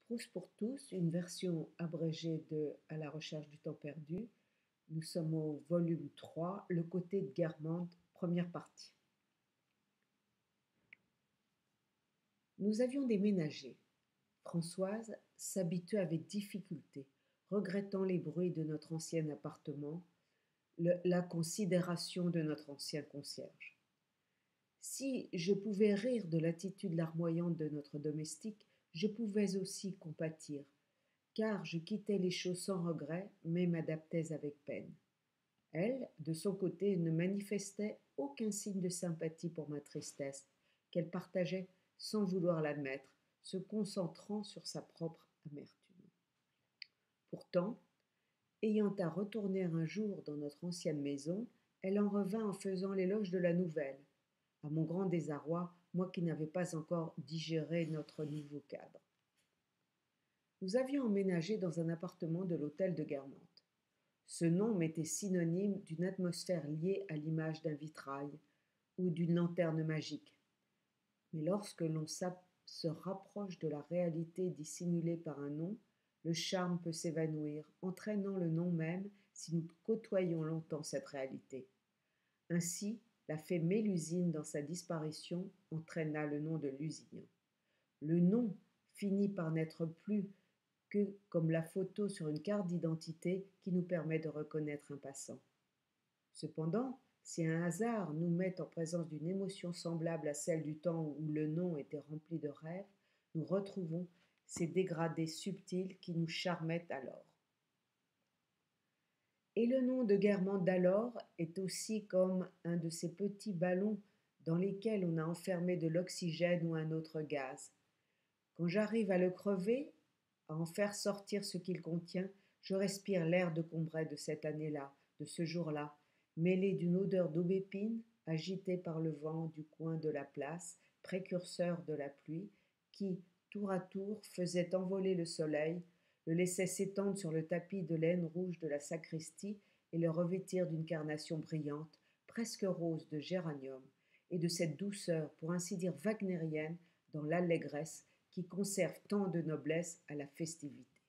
Proust pour tous, une version abrégée de À la recherche du temps perdu. Nous sommes au volume 3, Le côté de Guermantes, première partie. Nous avions déménagé. Françoise s'habituait avec difficulté, regrettant les bruits de notre ancien appartement, la considération de notre ancien concierge. Si je pouvais rire de l'attitude larmoyante de notre domestique, je pouvais aussi compatir, car je quittais les choses sans regret, mais m'adaptais avec peine. Elle, de son côté, ne manifestait aucun signe de sympathie pour ma tristesse, qu'elle partageait sans vouloir l'admettre, se concentrant sur sa propre amertume. Pourtant, ayant à retourner un jour dans notre ancienne maison, elle en revint en faisant l'éloge de la nouvelle, à mon grand désarroi, moi qui n'avais pas encore digéré notre nouveau cadre. Nous avions emménagé dans un appartement de l'hôtel de Guermantes. Ce nom m'était synonyme d'une atmosphère liée à l'image d'un vitrail ou d'une lanterne magique. Mais lorsque l'on se rapproche de la réalité dissimulée par un nom, le charme peut s'évanouir, entraînant le nom même si nous côtoyons longtemps cette réalité. Ainsi, la fée Mélusine, dans sa disparition, entraîna le nom de Lusignan. Le nom finit par n'être plus que comme la photo sur une carte d'identité qui nous permet de reconnaître un passant. Cependant, si un hasard nous met en présence d'une émotion semblable à celle du temps où le nom était rempli de rêves, nous retrouvons ces dégradés subtils qui nous charmaient alors. Et le nom de Guermantes d'alors est aussi comme un de ces petits ballons dans lesquels on a enfermé de l'oxygène ou un autre gaz. Quand j'arrive à le crever, à en faire sortir ce qu'il contient, je respire l'air de Combray de cette année-là, de ce jour-là, mêlé d'une odeur d'aubépine, agitée par le vent du coin de la place, précurseur de la pluie, qui, tour à tour, faisait envoler le soleil, le laissait s'étendre sur le tapis de laine rouge de la sacristie et le revêtir d'une carnation brillante, presque rose de géranium, et de cette douceur, pour ainsi dire wagnérienne, dans l'allégresse qui conserve tant de noblesse à la festivité.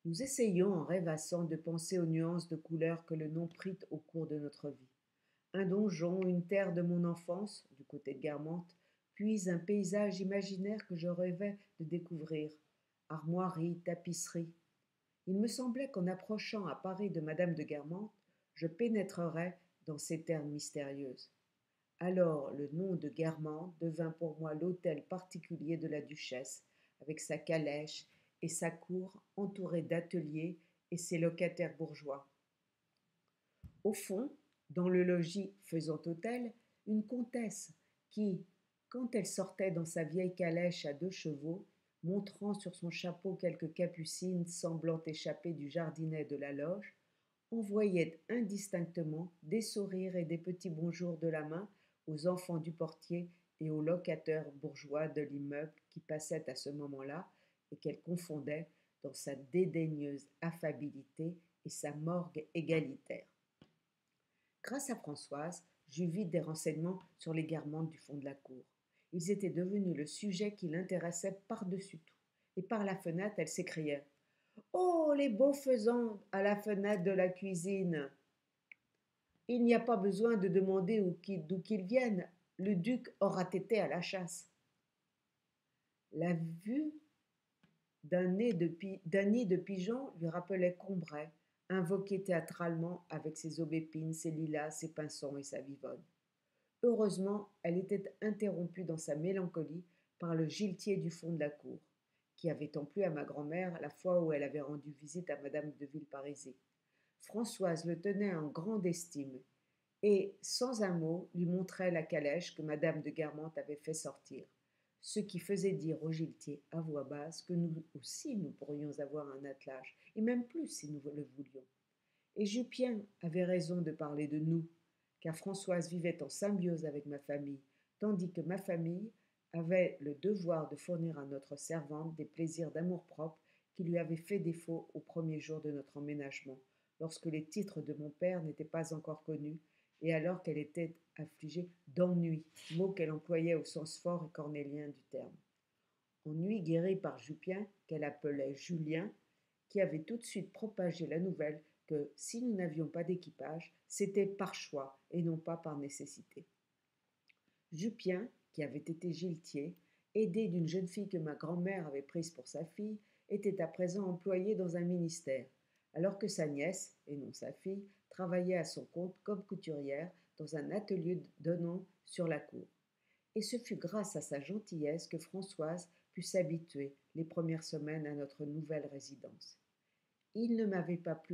Nous essayons, en rêvassant, de penser aux nuances de couleurs que le nom prit au cours de notre vie. Un donjon, une terre de mon enfance, du côté de Guermantes, puis un paysage imaginaire que je rêvais de découvrir, armoiries, tapisseries. Il me semblait qu'en approchant à Paris de Madame de Guermantes, je pénétrerais dans ces terres mystérieuses. Alors le nom de Guermantes devint pour moi l'hôtel particulier de la duchesse, avec sa calèche et sa cour entourée d'ateliers et ses locataires bourgeois. Au fond, dans le logis faisant hôtel, une comtesse qui, quand elle sortait dans sa vieille calèche à 2 chevaux, montrant sur son chapeau quelques capucines semblant échapper du jardinet de la loge, envoyait indistinctement des sourires et des petits bonjours de la main aux enfants du portier et aux locataires bourgeois de l'immeuble qui passaient à ce moment-là et qu'elle confondait dans sa dédaigneuse affabilité et sa morgue égalitaire. Grâce à Françoise, j'eus vite des renseignements sur les Guermantes du fond de la cour. Ils étaient devenus le sujet qui l'intéressait par-dessus tout. Et par la fenêtre, elle s'écriait « Oh, les beaux faisans à la fenêtre de la cuisine ! Il n'y a pas besoin de demander d'où qu'ils viennent. Le duc aura été à la chasse. » La vue d'un nid de pigeon lui rappelait Combray, invoqué théâtralement avec ses aubépines, ses lilas, ses pinsons et sa vivonne. Heureusement, elle était interrompue dans sa mélancolie par le giletier du fond de la cour, qui avait tant plu à ma grand-mère la fois où elle avait rendu visite à Madame de Villeparisis. Françoise le tenait en grande estime et, sans un mot, lui montrait la calèche que Madame de Guermantes avait fait sortir, ce qui faisait dire au giletier à voix basse que nous aussi nous pourrions avoir un attelage, et même plus si nous le voulions. Et Jupien avait raison de parler de nous, car Françoise vivait en symbiose avec ma famille, tandis que ma famille avait le devoir de fournir à notre servante des plaisirs d'amour-propre qui lui avaient fait défaut au premier jour de notre emménagement, lorsque les titres de mon père n'étaient pas encore connus, et alors qu'elle était affligée d'ennui, mot qu'elle employait au sens fort et cornélien du terme. Ennui guéri par Jupien, qu'elle appelait Julien, qui avait tout de suite propagé la nouvelle que si nous n'avions pas d'équipage, c'était par choix et non pas par nécessité. Jupien, qui avait été giletier, aidé d'une jeune fille que ma grand-mère avait prise pour sa fille, était à présent employé dans un ministère, alors que sa nièce, et non sa fille, travaillait à son compte comme couturière dans un atelier donnant sur la cour. Et ce fut grâce à sa gentillesse que Françoise put s'habituer les premières semaines à notre nouvelle résidence. Il ne m'avait pas plu